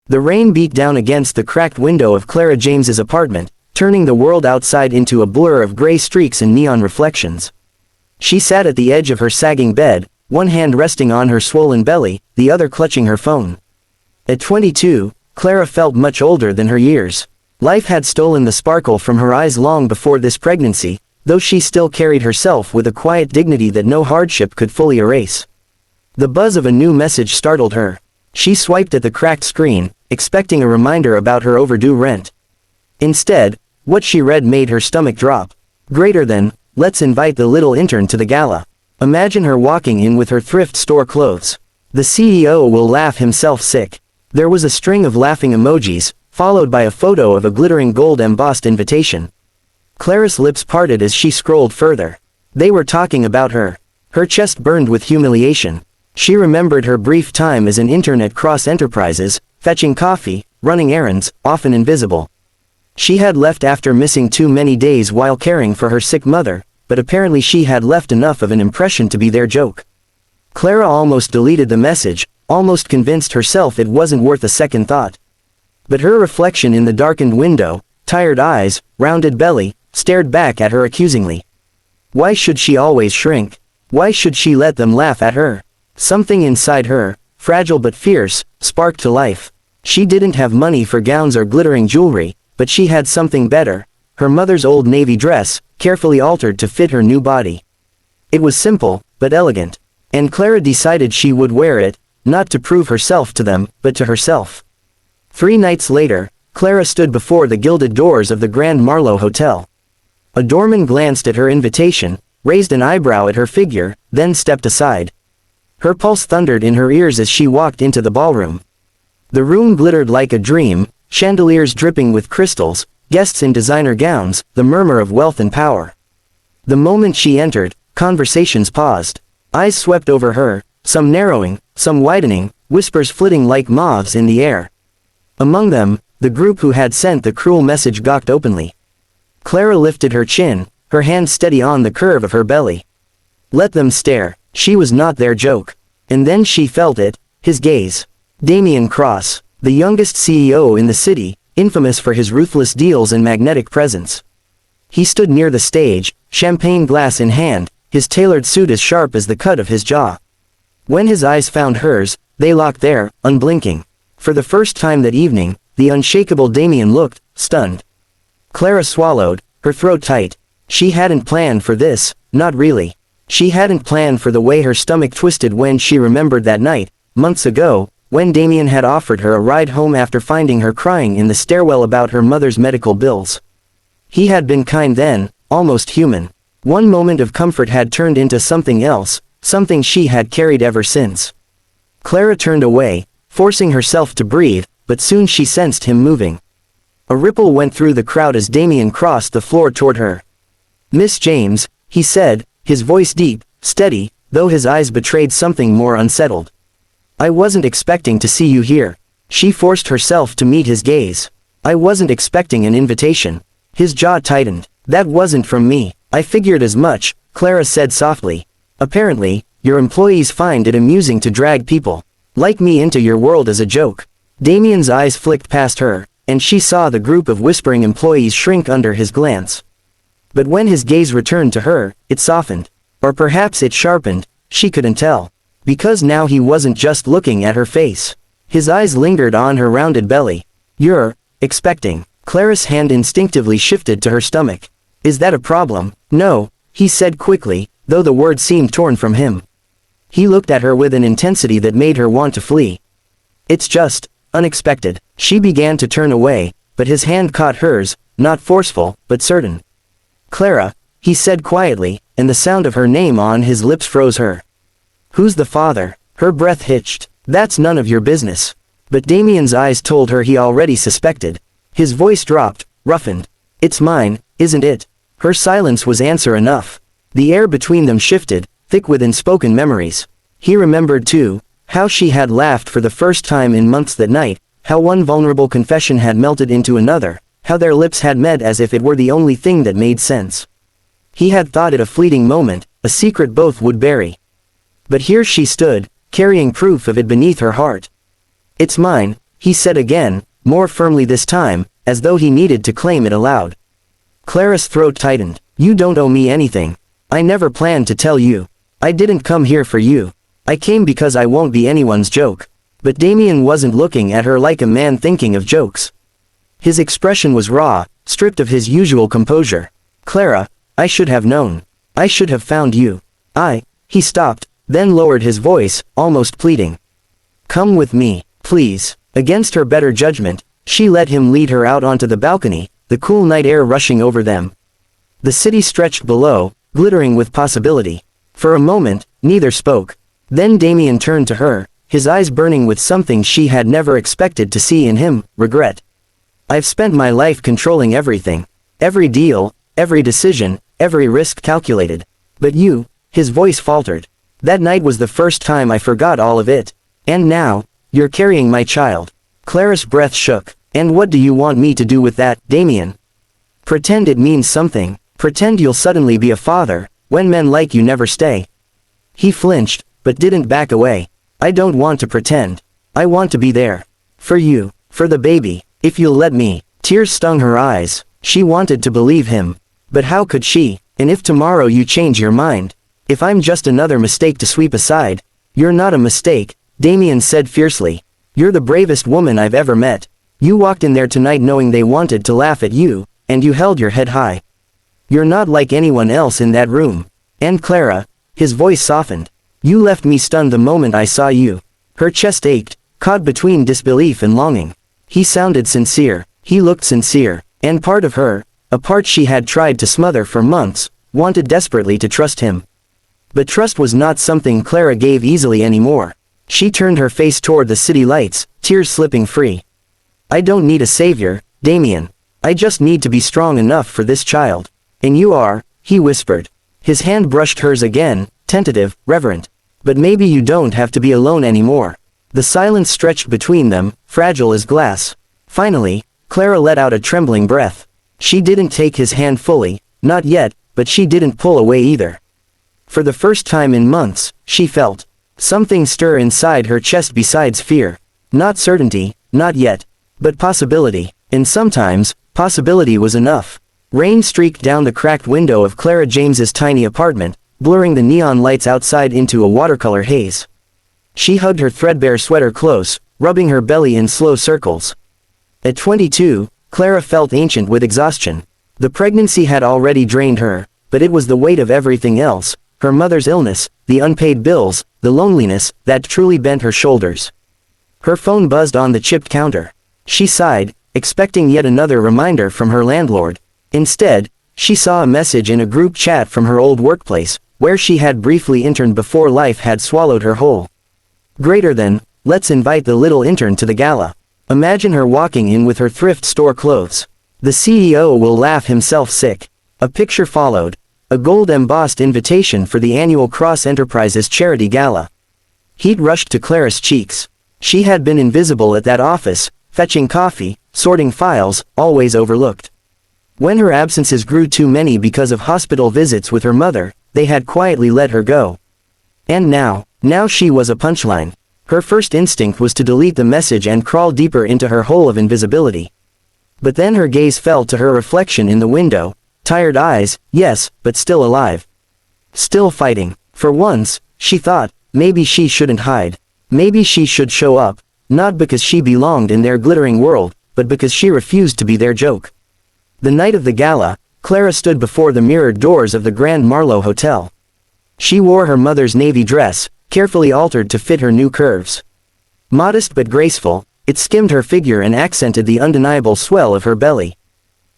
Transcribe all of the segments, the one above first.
The rain beat down against the cracked window of Clara James's apartment, turning the world outside into a blur of gray streaks and neon reflections. She sat at the edge of her sagging bed, one hand resting on her swollen belly, the other clutching her phone. At 22, Clara felt much older than her years. Life had stolen the sparkle from her eyes long before this pregnancy, though she still carried herself with a quiet dignity that no hardship could fully erase. The buzz of a new message startled her. She swiped at the cracked screen, expecting a reminder about her overdue rent. Instead, what she read made her stomach drop. Greater than, let's invite the little intern to the gala. Imagine her walking in with her thrift store clothes. The CEO will laugh himself sick. There was a string of laughing emojis, followed by a photo of a glittering gold-embossed invitation. Clara's lips parted as she scrolled further. They were talking about her. Her chest burned with humiliation. She remembered her brief time as an intern at Cross Enterprises, fetching coffee, running errands, often invisible. She had left after missing too many days while caring for her sick mother, but apparently she had left enough of an impression to be their joke. Clara almost deleted the message, almost convinced herself it wasn't worth a second thought. But her reflection in the darkened window, tired eyes, rounded belly, stared back at her accusingly. Why should she always shrink? Why should she let them laugh at her? Something inside her, fragile but fierce, sparked to life. She didn't have money for gowns or glittering jewelry, but she had something better, her mother's old navy dress, carefully altered to fit her new body. It was simple, but elegant. And Clara decided she would wear it, not to prove herself to them, but to herself. 3 nights later, Clara stood before the gilded doors of the Grand Marlowe Hotel. A doorman glanced at her invitation, raised an eyebrow at her figure, then stepped aside. Her pulse thundered in her ears as she walked into the ballroom. The room glittered like a dream, chandeliers dripping with crystals, guests in designer gowns, the murmur of wealth and power. The moment she entered, conversations paused. Eyes swept over her, some narrowing, some widening, whispers flitting like moths in the air. Among them, the group who had sent the cruel message gawked openly. Clara lifted her chin, her hand steady on the curve of her belly. Let them stare, she was not their joke. And then she felt it, his gaze. Damien Cross, the youngest CEO in the city, infamous for his ruthless deals and magnetic presence. He stood near the stage, champagne glass in hand, his tailored suit as sharp as the cut of his jaw. When his eyes found hers, they locked there, unblinking. For the first time that evening, the unshakable Damien looked, stunned. Clara swallowed, her throat tight. She hadn't planned for this, not really. She hadn't planned for the way her stomach twisted when she remembered that night, months ago, when Damien had offered her a ride home after finding her crying in the stairwell about her mother's medical bills. He had been kind then, almost human. One moment of comfort had turned into something else, something she had carried ever since. Clara turned away, forcing herself to breathe, but soon she sensed him moving. A ripple went through the crowd as Damien crossed the floor toward her. "Miss James," he said, his voice deep, steady, though his eyes betrayed something more unsettled. "I wasn't expecting to see you here." She forced herself to meet his gaze. "I wasn't expecting an invitation." His jaw tightened. "That wasn't from me. I figured as much," Clara said softly. "Apparently, your employees find it amusing to drag people like me into your world as a joke." Damien's eyes flicked past her, and she saw the group of whispering employees shrink under his glance. But when his gaze returned to her, it softened. Or perhaps it sharpened, she couldn't tell. Because now he wasn't just looking at her face. His eyes lingered on her rounded belly. "You're expecting." Clara's hand instinctively shifted to her stomach. "Is that a problem?" "No," he said quickly, though the word seemed torn from him. He looked at her with an intensity that made her want to flee. "It's just unexpected." She began to turn away, but his hand caught hers, not forceful, but certain. "Clara," he said quietly, and the sound of her name on his lips froze her. "Who's the father?" Her breath hitched. "That's none of your business." But Damien's eyes told her he already suspected. His voice dropped, roughened. "It's mine, isn't it?" Her silence was answer enough. The air between them shifted, thick with unspoken memories. He remembered too, how she had laughed for the first time in months that night, how one vulnerable confession had melted into another, how their lips had met as if it were the only thing that made sense. He had thought it a fleeting moment, a secret both would bury. But here she stood, carrying proof of it beneath her heart. "It's mine," he said again, more firmly this time, as though he needed to claim it aloud. Clara's throat tightened. You don't owe me anything. I never planned to tell you. I didn't come here for you. I came because I won't be anyone's joke. But Damien wasn't looking at her like a man thinking of jokes. His expression was raw, stripped of his usual composure. Clara, I should have known. I should have found you. He stopped, then lowered his voice, almost pleading. Come with me, please. Against her better judgment, she let him lead her out onto the balcony, the cool night air rushing over them. The city stretched below, glittering with possibility. For a moment, neither spoke. Then Damien turned to her, his eyes burning with something she had never expected to see in him, regret. I've spent my life controlling everything. Every deal, every decision, every risk calculated. But you, his voice faltered. That night was the first time I forgot all of it. And now, you're carrying my child. Clara's breath shook. And what do you want me to do with that, Damien? Pretend it means something. Pretend you'll suddenly be a father, when men like you never stay. He flinched, but didn't back away. I don't want to pretend. I want to be there. For you, for the baby, if you'll let me. Tears stung her eyes. She wanted to believe him. But how could she? And if tomorrow you change your mind? If I'm just another mistake to sweep aside? You're not a mistake, Damien said fiercely. You're the bravest woman I've ever met. You walked in there tonight knowing they wanted to laugh at you, and you held your head high. You're not like anyone else in that room. And Clara, his voice softened. You left me stunned the moment I saw you. Her chest ached, caught between disbelief and longing. He sounded sincere, he looked sincere, and part of her, a part she had tried to smother for months, wanted desperately to trust him. But trust was not something Clara gave easily anymore. She turned her face toward the city lights, tears slipping free. I don't need a savior, Damien. I just need to be strong enough for this child. And you are, he whispered. His hand brushed hers again, tentative, reverent. But maybe you don't have to be alone anymore. The silence stretched between them, fragile as glass. Finally, Clara let out a trembling breath. She didn't take his hand fully, not yet, but she didn't pull away either. For the first time in months, she felt something stir inside her chest besides fear. Not certainty, not yet, but possibility. And sometimes, possibility was enough. Rain streaked down the cracked window of Clara James's tiny apartment, blurring the neon lights outside into a watercolor haze. She hugged her threadbare sweater close, rubbing her belly in slow circles. At 22, Clara felt ancient with exhaustion. The pregnancy had already drained her, but it was the weight of everything else, her mother's illness, the unpaid bills, the loneliness, that truly bent her shoulders. Her phone buzzed on the chipped counter. She sighed, expecting yet another reminder from her landlord. Instead, she saw a message in a group chat from her old workplace, where she had briefly interned before life had swallowed her whole. Greater than, let's invite the little intern to the gala. Imagine her walking in with her thrift store clothes. The CEO will laugh himself sick. A picture followed. A gold-embossed invitation for the annual Cross Enterprises charity gala. Heat rushed to Clara's cheeks. She had been invisible at that office, fetching coffee, sorting files, always overlooked. When her absences grew too many because of hospital visits with her mother, they had quietly let her go. And now she was a punchline. Her first instinct was to delete the message and crawl deeper into her hole of invisibility. But then her gaze fell to her reflection in the window. Tired eyes, yes, but still alive. Still fighting. For once, she thought, maybe she shouldn't hide. Maybe she should show up, not because she belonged in their glittering world, but because she refused to be their joke. The night of the gala, Clara stood before the mirrored doors of the Grand Marlowe Hotel. She wore her mother's navy dress, carefully altered to fit her new curves. Modest but graceful, it skimmed her figure and accented the undeniable swell of her belly.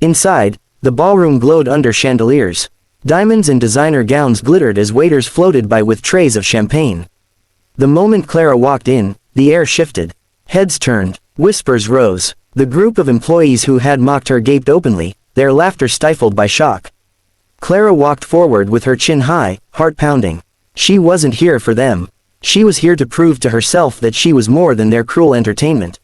Inside, the ballroom glowed under chandeliers. Diamonds and designer gowns glittered as waiters floated by with trays of champagne. The moment Clara walked in, the air shifted. Heads turned, whispers rose. The group of employees who had mocked her gaped openly, their laughter stifled by shock. Clara walked forward with her chin high, heart pounding. She wasn't here for them. She was here to prove to herself that she was more than their cruel entertainment.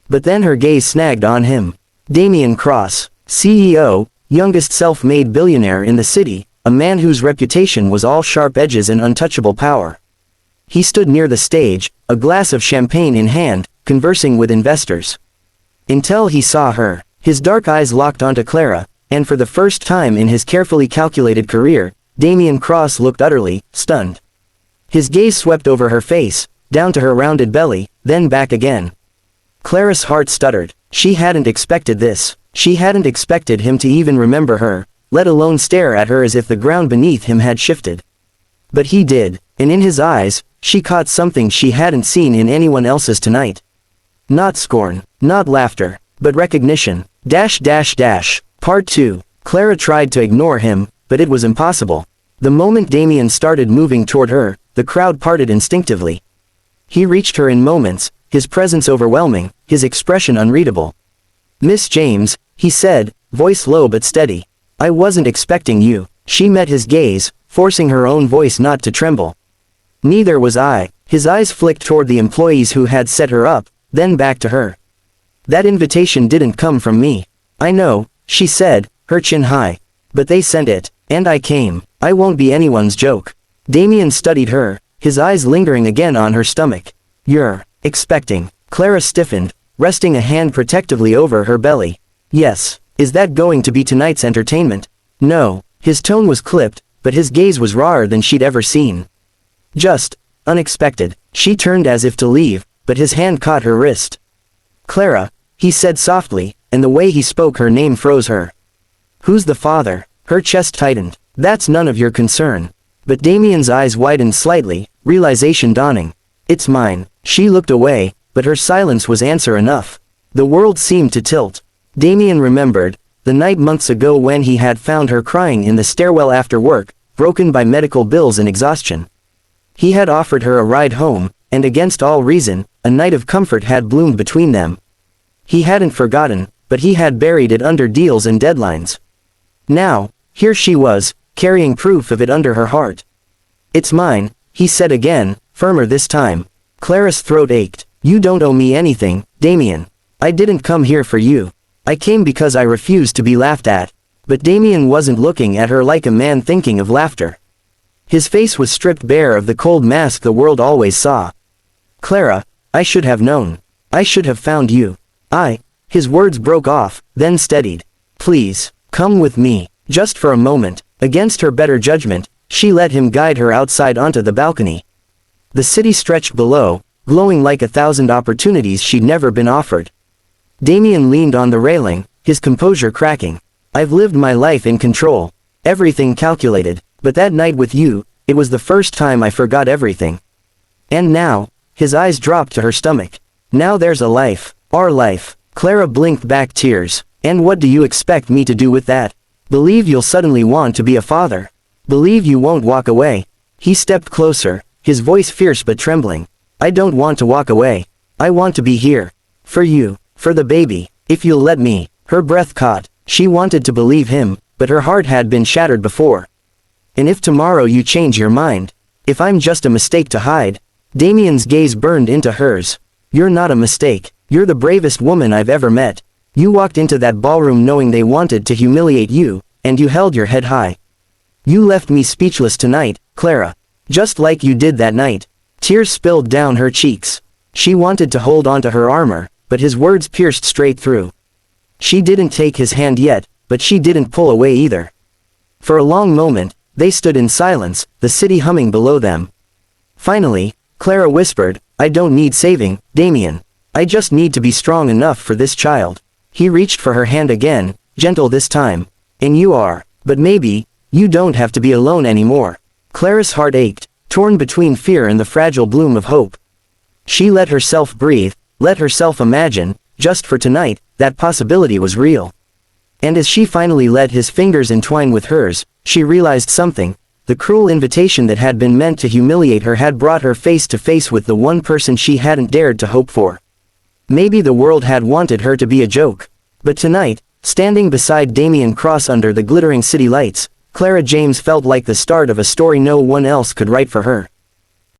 But then her gaze snagged on him. Damien Cross, CEO, youngest self-made billionaire in the city, a man whose reputation was all sharp edges and untouchable power. He stood near the stage, a glass of champagne in hand, conversing with investors. Until he saw her. His dark eyes locked onto Clara, and for the first time in his carefully calculated career, Damien Cross looked utterly stunned. His gaze swept over her face, down to her rounded belly, then back again. Clara's heart stuttered. She hadn't expected this. She hadn't expected him to even remember her, let alone stare at her as if the ground beneath him had shifted. But he did, and in his eyes, she caught something she hadn't seen in anyone else's tonight. Not scorn, not laughter, but recognition. Part 2. Clara tried to ignore him, but it was impossible. The moment Damien started moving toward her, the crowd parted instinctively. He reached her in moments, his presence overwhelming, his expression unreadable. "Miss James," he said, voice low but steady. "I wasn't expecting you." She met his gaze, forcing her own voice not to tremble. "Neither was I." His eyes flicked toward the employees who had set her up, then back to her. "That invitation didn't come from me." "I know," she said, her chin high. "But they sent it, and I came. I won't be anyone's joke." Damien studied her, his eyes lingering again on her stomach. "You're expecting." Clara stiffened, resting a hand protectively over her belly. "Yes. Is that going to be tonight's entertainment?" "No." His tone was clipped, but his gaze was rawer than she'd ever seen. "Just unexpected." She turned as if to leave, but his hand caught her wrist. "Clara," he said softly, and the way he spoke her name froze her. "Who's the father?" Her chest tightened. "That's none of your concern." But Damien's eyes widened slightly, realization dawning. "It's mine." She looked away, but her silence was answer enough. The world seemed to tilt. Damien remembered the night months ago when he had found her crying in the stairwell after work, broken by medical bills and exhaustion. He had offered her a ride home, and against all reason, a night of comfort had bloomed between them. He hadn't forgotten, but he had buried it under deals and deadlines. Now, here she was, carrying proof of it under her heart. "It's mine," he said again, firmer this time. Clara's throat ached. "You don't owe me anything, Damien. I didn't come here for you. I came because I refused to be laughed at." But Damien wasn't looking at her like a man thinking of laughter. His face was stripped bare of the cold mask the world always saw. "Clara, I should have known. I should have found you. His words broke off, then steadied. "Please, come with me." Just for a moment, against her better judgment, she let him guide her outside onto the balcony. The city stretched below, glowing like 1,000 opportunities she'd never been offered. Damien leaned on the railing, his composure cracking. "I've lived my life in control. Everything calculated, but that night with you, it was the first time I forgot everything. And now," his eyes dropped to her stomach. "Now there's a life, our life." Clara blinked back tears. "And what do you expect me to do with that? Believe you'll suddenly want to be a father? Believe you won't walk away?" He stepped closer, his voice fierce but trembling. "I don't want to walk away. I want to be here. For you, for the baby, if you'll let me." Her breath caught. She wanted to believe him, but her heart had been shattered before. "And if tomorrow you change your mind? If I'm just a mistake to hide?" Damien's gaze burned into hers. "You're not a mistake. You're the bravest woman I've ever met. You walked into that ballroom knowing they wanted to humiliate you, and you held your head high. You left me speechless tonight, Clara. Just like you did that night." Tears spilled down her cheeks. She wanted to hold onto her armor, but his words pierced straight through. She didn't take his hand yet, but she didn't pull away either. For a long moment, they stood in silence, the city humming below them. Finally, Clara whispered, "I don't need saving, Damien. I just need to be strong enough for this child." He reached for her hand again, gentle this time. "And you are. But maybe, you don't have to be alone anymore." Clara's heart ached, torn between fear and the fragile bloom of hope. She let herself breathe, let herself imagine, just for tonight, that possibility was real. And as she finally let his fingers entwine with hers, she realized something. The cruel invitation that had been meant to humiliate her had brought her face to face with the one person she hadn't dared to hope for. Maybe the world had wanted her to be a joke. But tonight, standing beside Damien Cross under the glittering city lights, Clara James felt like the start of a story no one else could write for her.